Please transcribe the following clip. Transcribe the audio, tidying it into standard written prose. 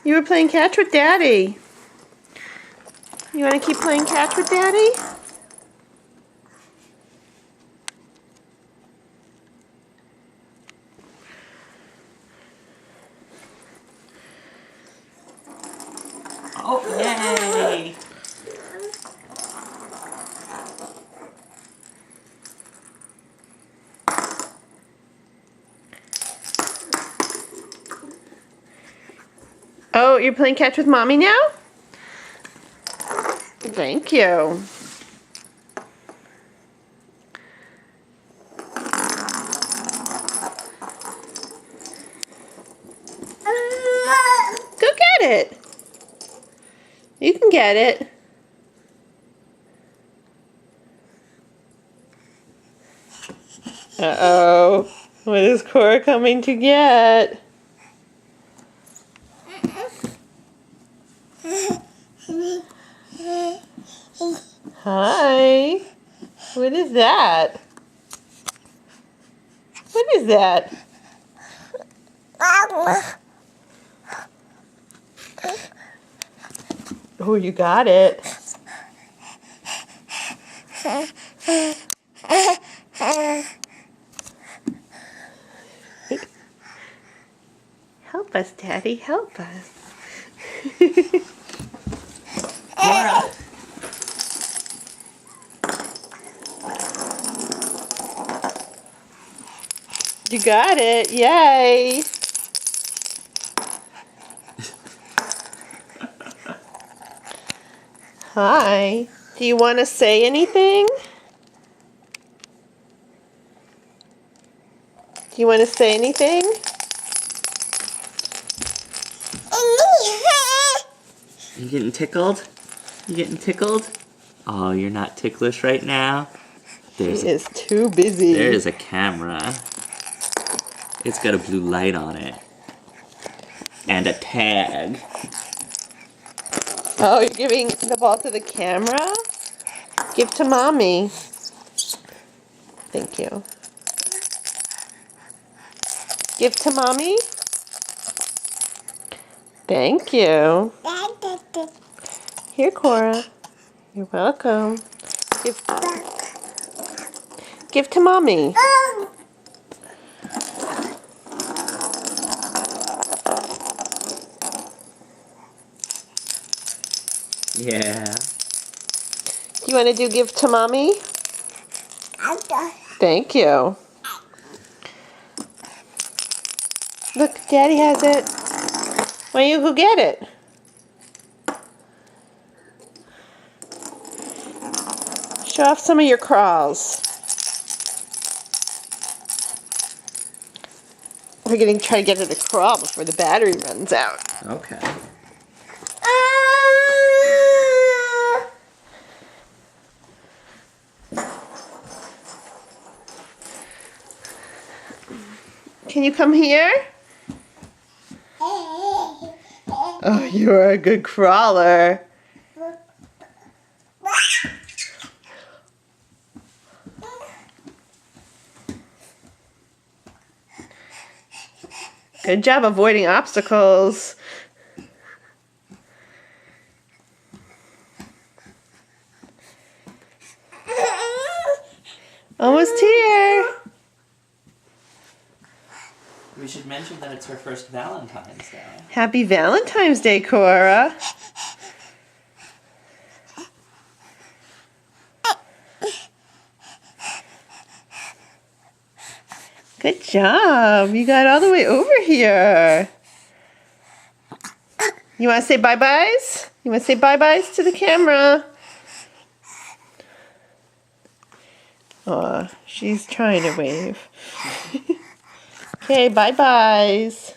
You were playing catch with Daddy. You want to keep playing catch with Daddy? Oh, yay! Oh, you're playing catch with Mommy now? Thank you. Go get it. You can get it. Uh-oh. What is Cora coming to get? Hi. What is that? What is that? Oh, you got it. Help us, Daddy. Help us. Cora! You got it. Yay. Hi. Do you want to say anything? Do you want to say anything? You getting tickled? You getting tickled? Oh, you're not ticklish right now? He is too busy. There's a camera. It's got a blue light on it. And a tag. Oh, you're giving the ball to the camera? Give to Mommy. Thank you. Give to Mommy. Thank you. Here, Cora. You're welcome. Give to Mommy. Yeah. Do you want to do give to Mommy? Thank you. Look, Daddy has it. Why don't you go get it? Show off some of your crawls. We're going to try to get her to crawl before the battery runs out. Okay. Can you come here? Oh, you are a good crawler. Good job avoiding obstacles. Almost here. We should mention that it's her first Valentine's Day. Happy Valentine's Day, Cora. Good job. You got all the way over here. You want to say bye-byes? You want to say bye-byes to the camera? Aw, she's trying to wave. Okay, bye-byes.